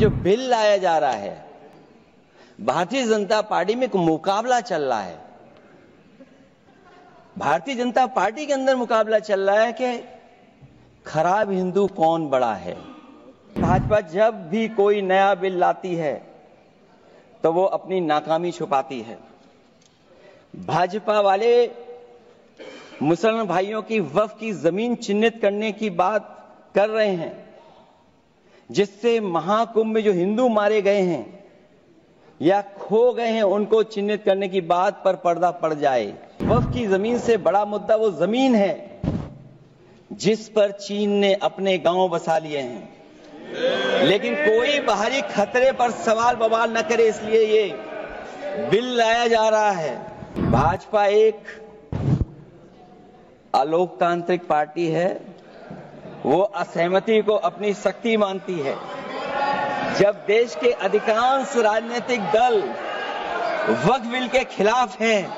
जो बिल लाया जा रहा है, भारतीय जनता पार्टी में एक मुकाबला चल रहा है। भारतीय जनता पार्टी के अंदर मुकाबला चल रहा है कि खराब हिंदू कौन बड़ा है। भाजपा जब भी कोई नया बिल लाती है तो वो अपनी नाकामी छुपाती है। भाजपा वाले मुसलमान भाइयों की वक्फ की जमीन चिन्हित करने की बात कर रहे हैं, जिससे महाकुंभ में जो हिंदू मारे गए हैं या खो गए हैं उनको चिन्हित करने की बात पर पर्दा पड़ जाए। वक्फ की जमीन से बड़ा मुद्दा वो जमीन है जिस पर चीन ने अपने गांव बसा लिए हैं, लेकिन कोई बाहरी खतरे पर सवाल बवाल न करे, इसलिए ये बिल लाया जा रहा है। भाजपा एक अलोकतांत्रिक पार्टी है, वो असहमति को अपनी शक्ति मानती है। जब देश के अधिकांश राजनीतिक दल वक्फ बिल के खिलाफ हैं,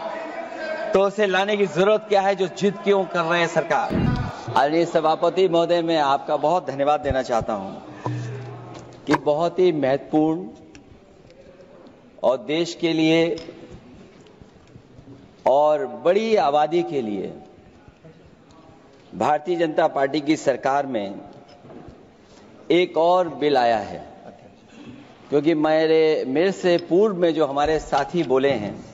तो उसे लाने की जरूरत क्या है जो जिद क्यों कर रहे हैं सरकार। आदरणीय सभापति महोदय, मैं आपका बहुत धन्यवाद देना चाहता हूं कि बहुत ही महत्वपूर्ण और देश के लिए और बड़ी आबादी के लिए भारतीय जनता पार्टी की सरकार में एक और बिल आया है, क्योंकि मेरे से पूर्व में जो हमारे साथी बोले हैं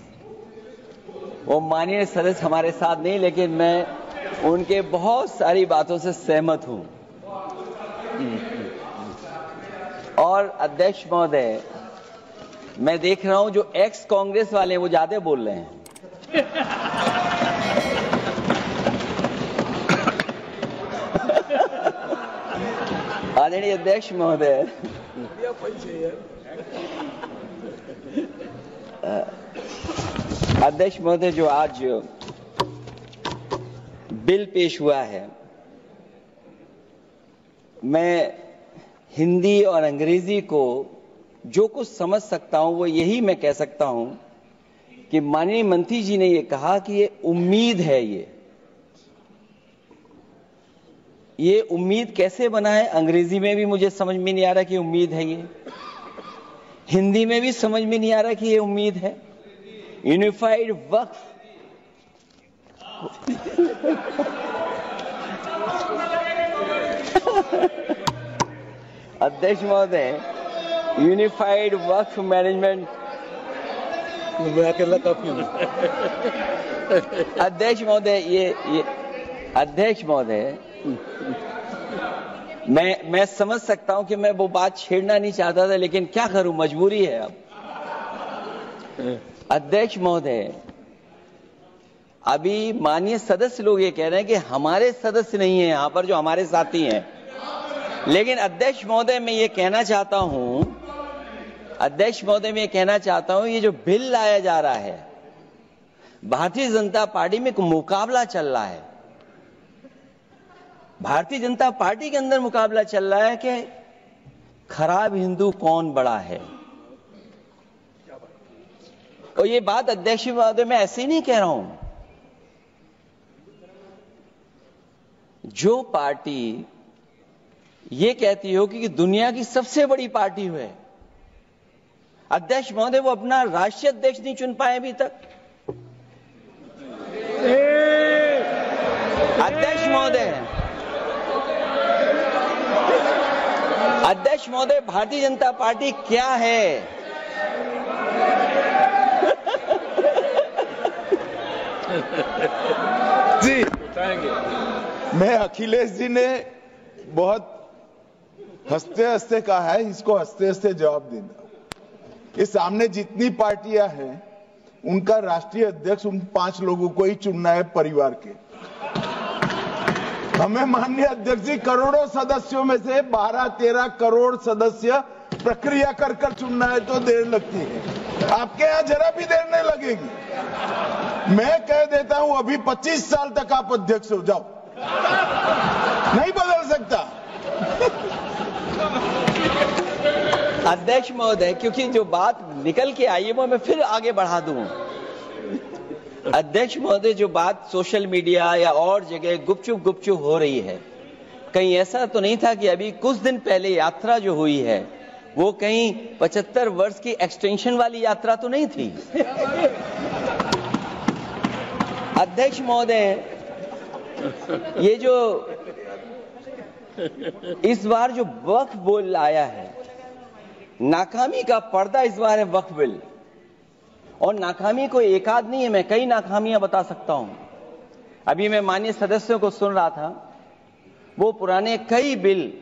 वो माननीय सदस्य हमारे साथ नहीं, लेकिन मैं उनके बहुत सारी बातों से सहमत हूं। और अध्यक्ष महोदय, मैं देख रहा हूं जो एक्स कांग्रेस वाले हैं वो ज्यादा बोल रहे हैं। आदरणीय अध्यक्ष महोदय, अध्यक्ष महोदय, जो आज बिल पेश हुआ है, मैं हिंदी और अंग्रेजी को जो कुछ समझ सकता हूं वो यही मैं कह सकता हूं कि माननीय मंत्री जी ने ये कहा कि ये उम्मीद है। ये उम्मीद कैसे बना है, अंग्रेजी में भी मुझे समझ में नहीं आ रहा कि उम्मीद है, ये हिंदी में भी समझ में नहीं आ रहा कि ये उम्मीद है। यूनिफाइड वक्फ अध्यक्ष महोदय, यूनिफाइड वक्फ मैनेजमेंट अध्यक्ष महोदय, ये अध्यक्ष महोदय, मैं समझ सकता हूं कि मैं वो बात छेड़ना नहीं चाहता था, लेकिन क्या करूं, मजबूरी है अब। अध्यक्ष महोदय, अभी माननीय सदस्य लोग ये कह रहे हैं कि हमारे सदस्य नहीं है यहां पर जो हमारे साथी हैं, लेकिन अध्यक्ष महोदय मैं ये कहना चाहता हूं, अध्यक्ष महोदय मैं ये कहना चाहता हूं, ये जो बिल लाया जा रहा है, भारतीय जनता पार्टी में एक मुकाबला चल रहा है। भारतीय जनता पार्टी के अंदर मुकाबला चल रहा है कि खराब हिंदू कौन बड़ा है। और ये बात अध्यक्ष महोदय मैं ऐसे ही नहीं कह रहा हूं। जो पार्टी ये कहती हो कि दुनिया की सबसे बड़ी पार्टी है, अध्यक्ष महोदय वो अपना राष्ट्रीय अध्यक्ष नहीं चुन पाए अभी तक। अध्यक्ष महोदय, भारतीय जनता पार्टी क्या है? जी मैं अखिलेश जी ने बहुत हंसते हंसते कहा है, इसको हंसते हंसते जवाब देना। इस सामने जितनी पार्टियां हैं उनका राष्ट्रीय अध्यक्ष उन 5 लोगों को ही चुनना है परिवार के। हमें माननीय अध्यक्ष जी करोड़ों सदस्यों में से 12-13 करोड़ सदस्य प्रक्रिया कर कर चुनना है तो देर लगती है। आपके यहां जरा भी देर नहीं लगेगी। मैं कह देता हूं अभी 25 साल तक आप अध्यक्ष हो जाओ, नहीं बदल सकता। अध्यक्ष महोदय, क्योंकि जो बात निकल के आई है वो मैं फिर आगे बढ़ा दूं। अध्यक्ष महोदय, जो बात सोशल मीडिया या और जगह गुपचुप हो रही है, कहीं ऐसा तो नहीं था कि अभी कुछ दिन पहले यात्रा जो हुई है वो कहीं 75 वर्ष की एक्सटेंशन वाली यात्रा तो नहीं थी। अध्यक्ष महोदय, ये जो इस बार जो वक्फ बिल आया है, नाकामी का पर्दा इस बार है वक्फ बिल। और नाकामी कोई एक आध नहीं है, मैं कई नाकामियां बता सकता हूं। अभी मैं माननीय सदस्यों को सुन रहा था, वो पुराने कई बिल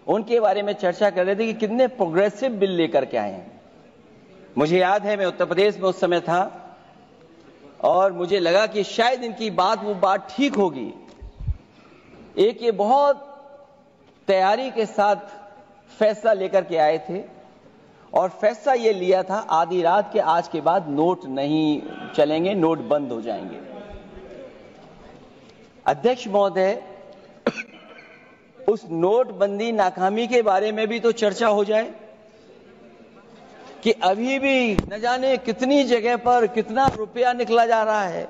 उनके बारे में चर्चा कर रहे थे कि कितने प्रोग्रेसिव बिल लेकर के आए हैं। मुझे याद है मैं उत्तर प्रदेश में उस समय था और मुझे लगा कि शायद इनकी वो बात ठीक होगी। एक ये बहुत तैयारी के साथ फैसला लेकर के आए थे और फैसला ये लिया था आधी रात के आज के बाद नोट नहीं चलेंगे, नोट बंद हो जाएंगे। अध्यक्ष महोदय, उस नोटबंदी नाकामी के बारे में भी तो चर्चा हो जाए कि अभी भी न जाने कितनी जगह पर कितना रुपया निकला जा रहा है,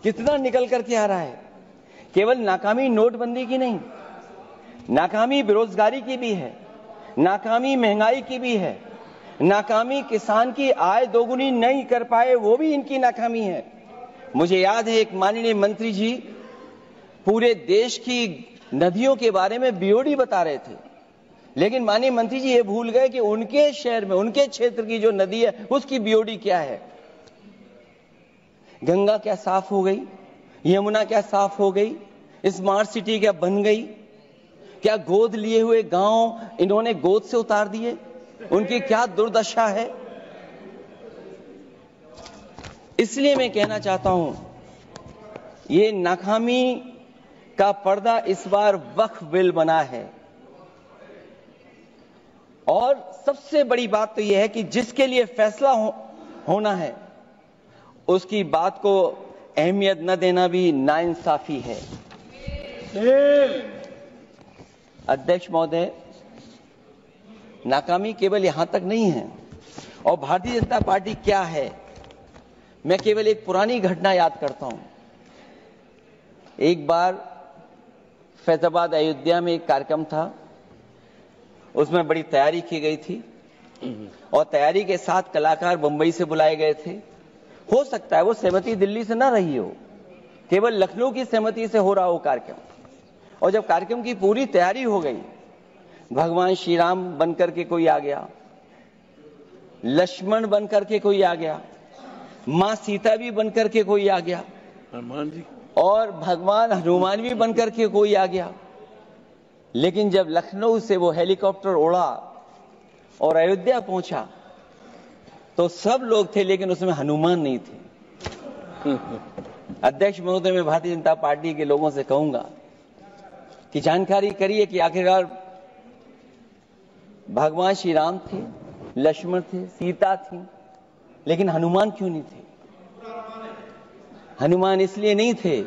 कितना निकल करके आ रहा है। केवल नाकामी नोटबंदी की नहीं, नाकामी बेरोजगारी की भी है, नाकामी महंगाई की भी है, नाकामी किसान की आय दोगुनी नहीं कर पाए वो भी इनकी नाकामी है। मुझे याद है एक माननीय मंत्री जी पूरे देश की नदियों के बारे में बीओडी बता रहे थे, लेकिन माननीय मंत्री जी ये भूल गए कि उनके शहर में, उनके क्षेत्र की जो नदी है उसकी बीओडी क्या है। गंगा क्या साफ हो गई, यमुना क्या साफ हो गई, स्मार्ट सिटी क्या बन गई, क्या गोद लिए हुए गांव इन्होंने गोद से उतार दिए, उनकी क्या दुर्दशा है। इसलिए मैं कहना चाहता हूं, ये नाकामी का पर्दा इस बार वक्फ बिल बना है। और सबसे बड़ी बात तो यह है कि जिसके लिए फैसला होना है उसकी बात को अहमियत न देना भी नाइंसाफी है। अध्यक्ष महोदय, नाकामी केवल यहां तक नहीं है। और भारतीय जनता पार्टी क्या है, मैं केवल एक पुरानी घटना याद करता हूं। एक बार फैजाबाद अयोध्या में एक कार्यक्रम था, उसमें बड़ी तैयारी की गई थी और तैयारी के साथ कलाकार मुंबई से बुलाए गए थे। हो सकता है वो सहमति दिल्ली से ना रही हो, केवल लखनऊ की सहमति से हो रहा हो कार्यक्रम। और जब कार्यक्रम की पूरी तैयारी हो गई, भगवान श्री राम बनकर के कोई आ गया, लक्ष्मण बनकर के कोई आ गया, मां सीता भी बनकर के कोई आ गया, हनुमान जी, और भगवान हनुमान भी बनकर के कोई आ गया। लेकिन जब लखनऊ से वो हेलीकॉप्टर उड़ा और अयोध्या पहुंचा तो सब लोग थे, लेकिन उसमें हनुमान नहीं थे। अध्यक्ष महोदय, मैं भारतीय जनता पार्टी के लोगों से कहूंगा कि जानकारी करिए कि आखिरकार भगवान श्री राम थे, लक्ष्मण थे, सीता थी, लेकिन हनुमान क्यों नहीं थे? हनुमान इसलिए नहीं थे,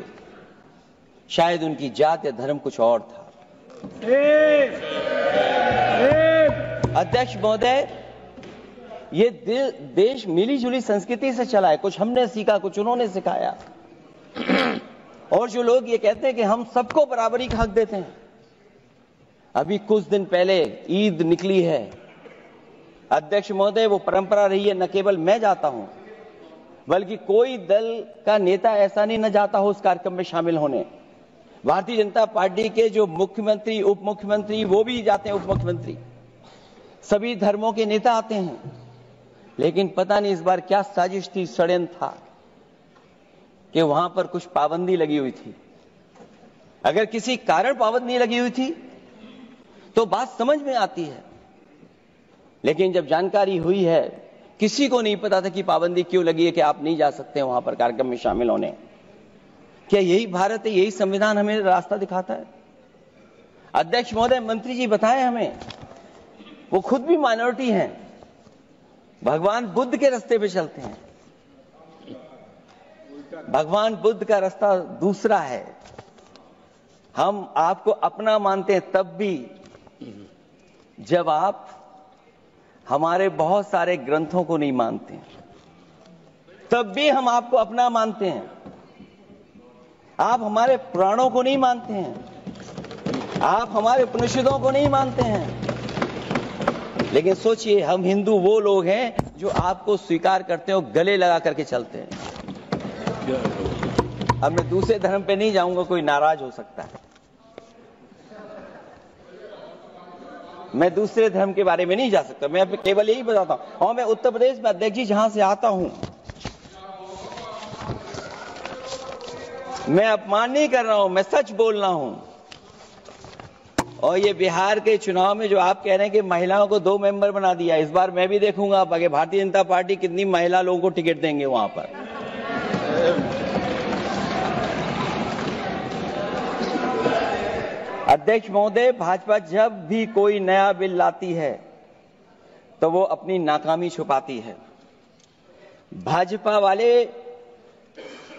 शायद उनकी जात या धर्म कुछ और था। अध्यक्ष महोदय, ये देश मिली जुली संस्कृति से चला है। कुछ हमने सीखा, कुछ उन्होंने सिखाया। और जो लोग ये कहते हैं कि हम सबको बराबरी का हक देते हैं, अभी कुछ दिन पहले ईद निकली है। अध्यक्ष महोदय, वो परंपरा रही है, न केवल मैं जाता हूं बल्कि कोई दल का नेता ऐसा नहीं न जाता हो उस कार्यक्रम में शामिल होने। भारतीय जनता पार्टी के जो मुख्यमंत्री, उप मुख्यमंत्री, वो भी जाते हैं, उप मुख्यमंत्री, सभी धर्मों के नेता आते हैं। लेकिन पता नहीं इस बार क्या साजिश थी, षड्यंत्र था कि वहां पर कुछ पाबंदी लगी हुई थी। अगर किसी कारण पाबंदी लगी हुई थी तो बात समझ में आती है, लेकिन जब जानकारी हुई है, किसी को नहीं पता था कि पाबंदी क्यों लगी है कि आप नहीं जा सकते वहां पर कार्यक्रम में शामिल होने। क्या यही भारत है, यही संविधान हमें रास्ता दिखाता है? अध्यक्ष महोदय, मंत्री जी बताएं हमें, वो खुद भी माइनॉरिटी हैं, भगवान बुद्ध के रास्ते पे चलते हैं। भगवान बुद्ध का रास्ता दूसरा है। हम आपको अपना मानते हैं तब भी जब आप हमारे बहुत सारे ग्रंथों को नहीं मानते हैं, तब भी हम आपको अपना मानते हैं। आप हमारे पुराणों को नहीं मानते हैं, आप हमारे उपनिषदों को नहीं मानते हैं, लेकिन सोचिए, हम हिंदू वो लोग हैं जो आपको स्वीकार करते हैं और गले लगा करके चलते हैं। अब मैं दूसरे धर्म पे नहीं जाऊंगा, कोई नाराज हो सकता है। मैं दूसरे धर्म के बारे में नहीं जा सकता, मैं केवल यही बताता हूं। और मैं उत्तर प्रदेश में, अध्यक्ष जी, जहां से आता हूं, मैं अपमान नहीं कर रहा हूं, मैं सच बोल रहा हूं। और ये बिहार के चुनाव में जो आप कह रहे हैं कि महिलाओं को 2 मेंबर बना दिया, इस बार मैं भी देखूंगा अब आगे भारतीय जनता पार्टी कितनी महिला लोगों को टिकट देंगे वहां पर। अध्यक्ष महोदय, भाजपा जब भी कोई नया बिल लाती है तो वो अपनी नाकामी छुपाती है। भाजपा वाले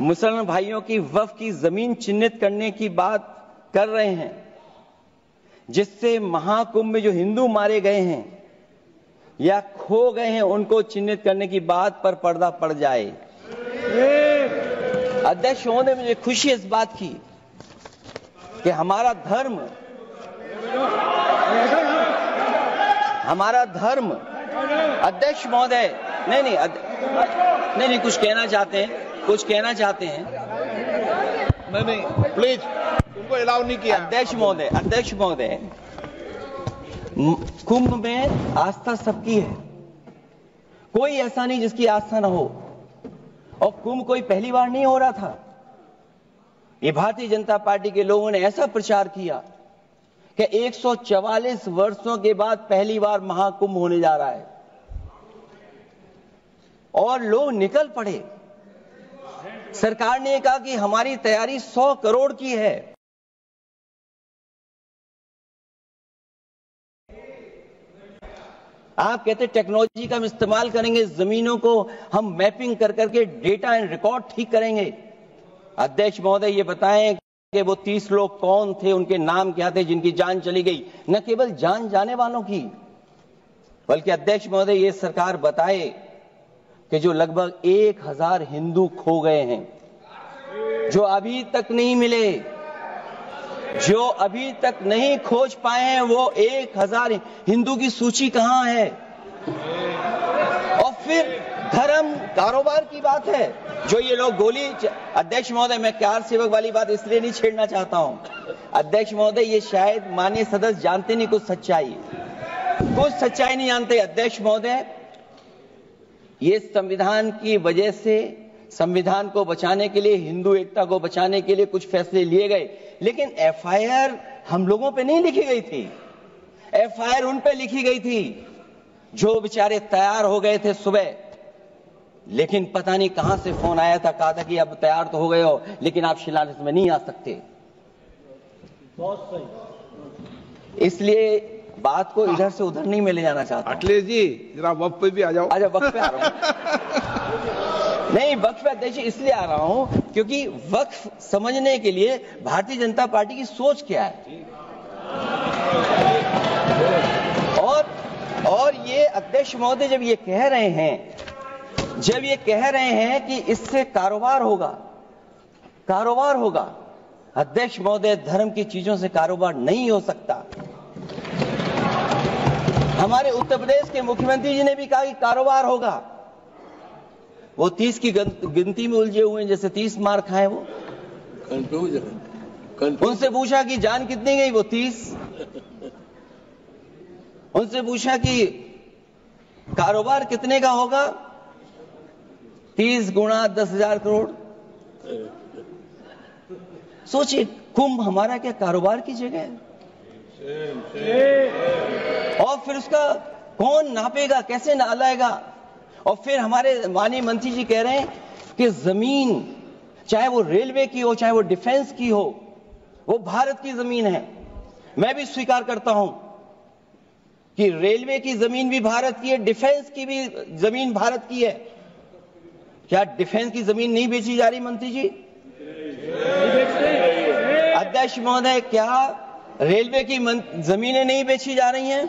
मुसलमान भाइयों की वक्फ की जमीन चिन्हित करने की बात कर रहे हैं, जिससे महाकुंभ में जो हिंदू मारे गए हैं या खो गए हैं उनको चिन्हित करने की बात पर पर्दा पड़ जाए। अध्यक्ष महोदय, मुझे खुशी इस बात की कि हमारा धर्म अध्यक्ष महोदय, नहीं कुछ कहना चाहते हैं। नहीं प्लीज, तुमको अलाउ नहीं किया। अध्यक्ष महोदय, कुंभ में आस्था सबकी है, कोई ऐसा नहीं जिसकी आस्था ना हो। और कुंभ कोई पहली बार नहीं हो रहा था। ये भारतीय जनता पार्टी के लोगों ने ऐसा प्रचार किया कि 144 वर्षों के बाद पहली बार महाकुंभ होने जा रहा है, और लोग निकल पड़े। सरकार ने कहा कि हमारी तैयारी 100 करोड़ की है। आप कहते टेक्नोलॉजी का हम इस्तेमाल करेंगे, जमीनों को हम मैपिंग कर करके डेटा एंड रिकॉर्ड ठीक करेंगे। अध्यक्ष महोदय, ये बताएं कि वो 30 लोग कौन थे, उनके नाम क्या थे जिनकी जान चली गई, न केवल जान जाने वालों की, बल्कि अध्यक्ष महोदय ये सरकार बताए कि जो लगभग 1000 हिंदू खो गए हैं, जो अभी तक नहीं मिले, जो अभी तक नहीं खोज पाए हैं, वो 1000 हिंदू की सूची कहां है? और फिर धर्म कारोबार की बात है, जो ये लोग गोली। अध्यक्ष महोदय, मैं कार सेवक वाली बात इसलिए नहीं छेड़ना चाहता हूं। अध्यक्ष महोदय, ये शायद माननीय सदस्य जानते नहीं कुछ सच्चाई नहीं जानते। अध्यक्ष महोदय, ये संविधान की वजह से, संविधान को बचाने के लिए, हिंदू एकता को बचाने के लिए कुछ फैसले लिए गए, लेकिन एफआईआर हम लोगों पे नहीं लिखी गई थी। एफआईआर उन पे लिखी गई थी जो बेचारे तैयार हो गए थे सुबह, लेकिन पता नहीं कहां से फोन आया था, कहा था कि अब तैयार तो हो गए हो, लेकिन आप शिलान्यास में नहीं आ सकते। बहुत सही। इसलिए बात को इधर से उधर नहीं में ले जाना चाहता। अखिलेश जी, जरा वक्त पे भी आ जाओ। वक्त पे आ रहा हूं। नहीं, वक्त पे अध्यक्ष इसलिए आ रहा हूं क्योंकि वक्त समझने के लिए भारतीय जनता पार्टी की सोच क्या है। और ये अध्यक्ष महोदय जब ये कह रहे हैं कि इससे कारोबार होगा, अध्यक्ष महोदय, धर्म की चीजों से कारोबार नहीं हो सकता। हमारे उत्तर प्रदेश के मुख्यमंत्री जी ने भी कहा कि कारोबार होगा। वो 30 की गिनती में उलझे हुए हैं, जैसे 30 मार खाए वो। उनसे पूछा कि जान कितनी गई, वो 30। उनसे पूछा कि कारोबार कितने का होगा, 30 गुणा 10,000 करोड़। सोचिए, कुंभ हमारा क्या कारोबार की जगह है? और फिर उसका कौन नापेगा, कैसे नालाएगा? और फिर हमारे माननीय मंत्री जी कह रहे हैं कि जमीन, चाहे वो रेलवे की हो, चाहे वो डिफेंस की हो, वो भारत की जमीन है। मैं भी स्वीकार करता हूं कि रेलवे की जमीन भी भारत की है, डिफेंस की भी जमीन भारत की है। क्या डिफेंस की जमीन नहीं बेची जा रही मंत्री जी? अध्यक्ष महोदय, क्या रेलवे की जमीनें नहीं बेची जा रही हैं?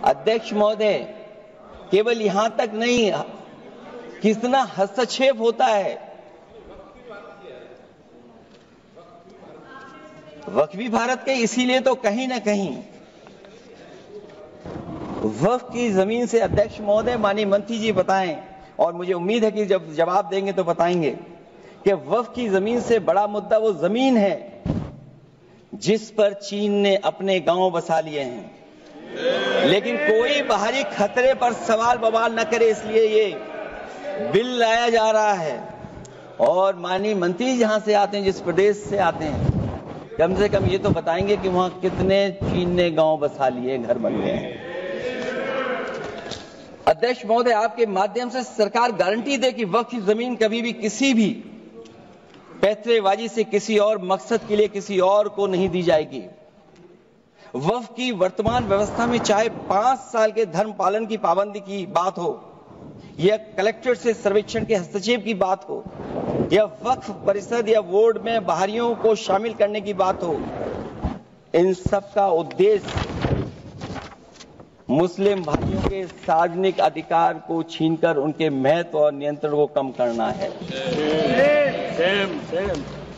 अध्यक्ष महोदय, केवल यहां तक नहीं, कितना हस्तक्षेप होता है। वक्फ भी भारत के, इसीलिए तो कहीं ना कहीं वक्फ की जमीन से अध्यक्ष महोदय माननीय मंत्री जी बताएं, और मुझे उम्मीद है कि जब जवाब देंगे तो बताएंगे कि वक्फ की जमीन से बड़ा मुद्दा वो जमीन है जिस पर चीन ने अपने गांव बसा लिए हैं, लेकिन कोई बाहरी खतरे पर सवाल बवाल न करे, इसलिए ये बिल लाया जा रहा है। और माननीय मंत्री जहां से आते हैं, जिस प्रदेश से आते हैं, कम से कम ये तो बताएंगे कि वहां कितने चीन ने गांव बसा लिए, घर बन गए हैं। अध्यक्ष महोदय, आपके माध्यम से सरकार गारंटी दे कि वक्फ की जमीन कभी भी किसी भी पैतरेबाजी से किसी और मकसद के लिए किसी और को नहीं दी जाएगी। वक्फ की वर्तमान व्यवस्था में चाहे 5 साल के धर्म पालन की पाबंदी की बात हो, या कलेक्टर से सर्वेक्षण के हस्तक्षेप की बात हो, या वक्फ परिषद या बोर्ड में बाहरियों को शामिल करने की बात हो, इन सब का उद्देश्य मुस्लिम भाइयों के सार्वजनिक अधिकार को छीनकर उनके महत्व और नियंत्रण को कम करना है।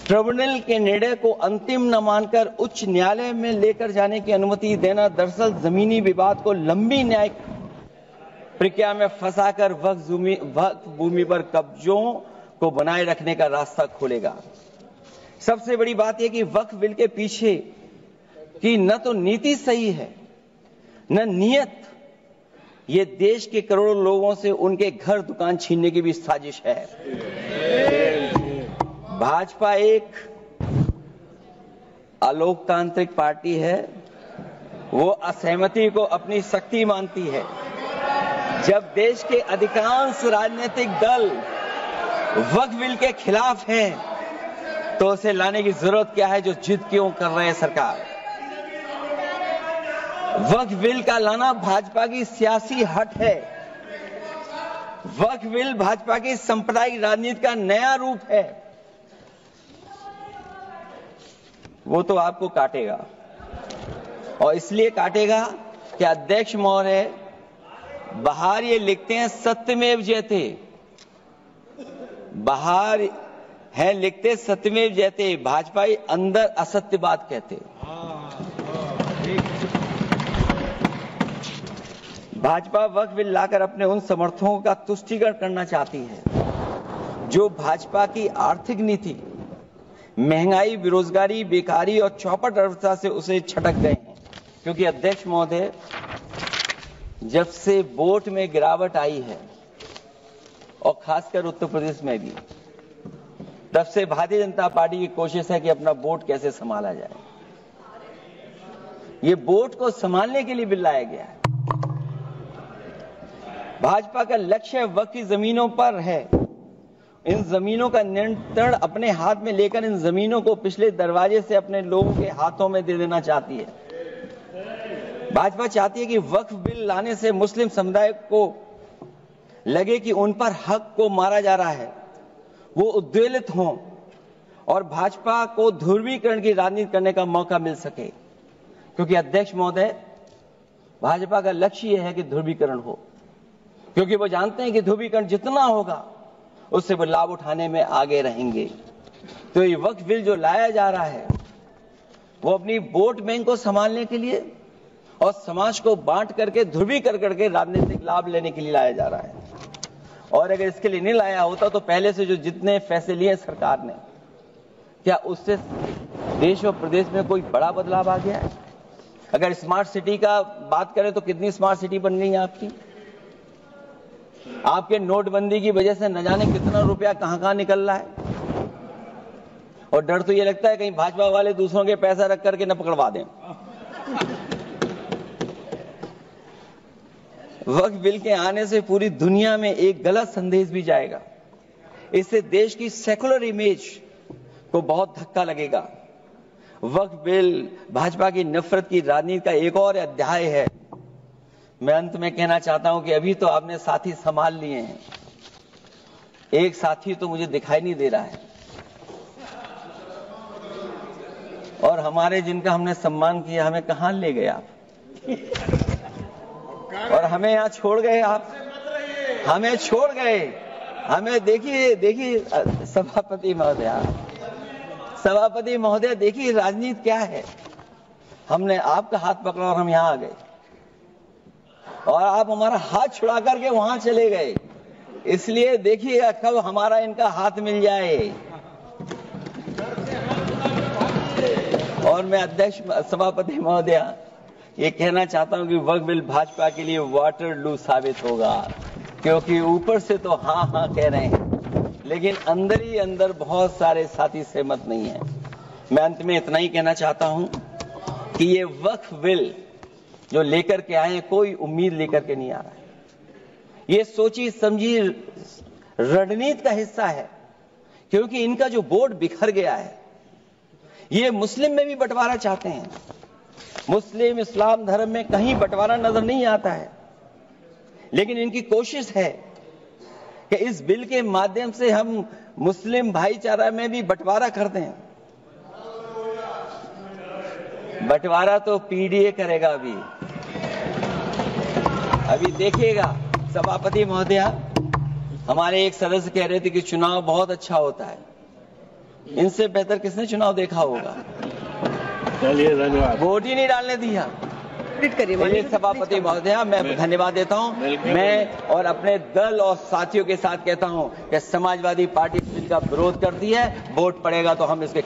ट्रिब्यूनल के निर्णय को अंतिम न मानकर उच्च न्यायालय में लेकर जाने की अनुमति देना दरअसल जमीनी विवाद को लंबी न्यायिक प्रक्रिया में फंसाकर वक्फ भूमि पर कब्जों को बनाए रखने का रास्ता खोलेगा। सबसे बड़ी बात यह कि वक्फ बिल के पीछे की न तो नीति सही है न नीयत, ये देश के करोड़ों लोगों से उनके घर दुकान छीनने की भी साजिश है। भाजपा एक अलोकतांत्रिक पार्टी है, वो असहमति को अपनी शक्ति मानती है। जब देश के अधिकांश राजनीतिक दल वक्फ बिल के खिलाफ हैं, तो उसे लाने की जरूरत क्या है जो जिद क्यों कर रहे हैं सरकार। वक्फ बिल का लाना भाजपा की सियासी हट है। वक्फ बिल भाजपा की सांप्रदायिक राजनीति का नया रूप है। वो तो आपको काटेगा, और इसलिए काटेगा कि अध्यक्ष महोदय बाहर ये लिखते हैं सत्यमेव जयते, बाहर है लिखते सत्यमेव जयते, भाजपाई अंदर असत्य बात कहते। भाजपा वक्फ बिल लाकर अपने उन समर्थकों का तुष्टीकरण करना चाहती है जो भाजपा की आर्थिक नीति, महंगाई, बेरोजगारी, बेकारी और चौपट अर्थव्यवस्था से उसे छटक गए हैं। क्योंकि अध्यक्ष महोदय, जब से वोट में गिरावट आई है, और खासकर उत्तर प्रदेश में भी, तब से भारतीय जनता पार्टी की कोशिश है कि अपना वोट कैसे संभाला जाए। ये वोट को संभालने के लिए बिल लाया गया है। भाजपा का लक्ष्य वक्फ की जमीनों पर है। इन जमीनों का नियंत्रण अपने हाथ में लेकर इन जमीनों को पिछले दरवाजे से अपने लोगों के हाथों में दे देना चाहती है। भाजपा चाहती है कि वक्फ बिल लाने से मुस्लिम समुदाय को लगे कि उन पर हक को मारा जा रहा है, वो उद्वेलित हों और भाजपा को ध्रुवीकरण की राजनीति करने का मौका मिल सके। क्योंकि अध्यक्ष महोदय, भाजपा का लक्ष्य यह है कि ध्रुवीकरण हो, क्योंकि वो जानते हैं कि ध्रुवीकरण जितना होगा उससे वो लाभ उठाने में आगे रहेंगे। तो ये वक्फ बिल जो लाया जा रहा है, वो अपनी वोट बैंक को संभालने के लिए और समाज को बांट करके ध्रुवीकरण करके राजनीतिक लाभ लेने के लिए लाया जा रहा है। और अगर इसके लिए नहीं लाया होता तो पहले से जो जितने फैसले लिए सरकार ने, क्या उससे देश और प्रदेश में कोई बड़ा बदलाव आ गया है? अगर स्मार्ट सिटी का बात करें तो कितनी स्मार्ट सिटी बन गई है आपकी? आपके नोटबंदी की वजह से न जाने कितना रुपया कहां निकल रहा है, और डर तो ये लगता है कहीं भाजपा वाले दूसरों के पैसा रख करके न पकड़वा दें। वक्फ बिल के आने से पूरी दुनिया में एक गलत संदेश भी जाएगा। इससे देश की सेकुलर इमेज को बहुत धक्का लगेगा। वक्फ बिल भाजपा की नफरत की राजनीति का एक और अध्याय है। मैं अंत में कहना चाहता हूं कि अभी तो आपने साथी संभाल लिए हैं, एक साथी तो मुझे दिखाई नहीं दे रहा है, और हमारे जिनका हमने सम्मान किया हमें कहां ले गए आप, और हमें यहां छोड़ गए आप, हमें छोड़ गए। हमें देखिए सभापति महोदय, सभापति महोदय, देखिए राजनीति क्या है। हमने आपका हाथ पकड़ा और हम यहां आ गए और आप हमारा हाथ छुड़ा करके वहां चले गए। इसलिए देखिएगा कब हमारा इनका हाथ मिल जाए। और मैं अध्यक्ष सभापति महोदय ये कहना चाहता हूं कि वक्फ बिल भाजपा के लिए वाटरलू साबित होगा, क्योंकि ऊपर से तो हाँ हाँ कह रहे हैं, लेकिन अंदर ही अंदर बहुत सारे साथी सहमत नहीं है। मैं अंत में इतना ही कहना चाहता हूं कि ये वक्फ बिल जो लेकर के आए हैं, कोई उम्मीद लेकर के नहीं आ रहा है। ये सोची समझी रणनीति का हिस्सा है, क्योंकि इनका जो बोर्ड बिखर गया है। ये मुस्लिम में भी बंटवारा चाहते हैं। मुस्लिम इस्लाम धर्म में कहीं बंटवारा नजर नहीं आता है, लेकिन इनकी कोशिश है कि इस बिल के माध्यम से हम मुस्लिम भाईचारा में भी बंटवारा करते हैं। बंटवारा तो पीडीए करेगा। अभी देखिएगा सभापति महोदया, हमारे एक सदस्य कह रहे थे कि चुनाव बहुत अच्छा होता है। इनसे बेहतर किसने चुनाव देखा होगा। चलिए धन्यवाद। वोट ही नहीं डालने दिया। चलिए सभापति महोदया, मैं धन्यवाद देता हूं। मैं और अपने दल और साथियों के साथ कहता हूं कि समाजवादी पार्टी बिल का विरोध करती है। वोट पड़ेगा तो हम इसके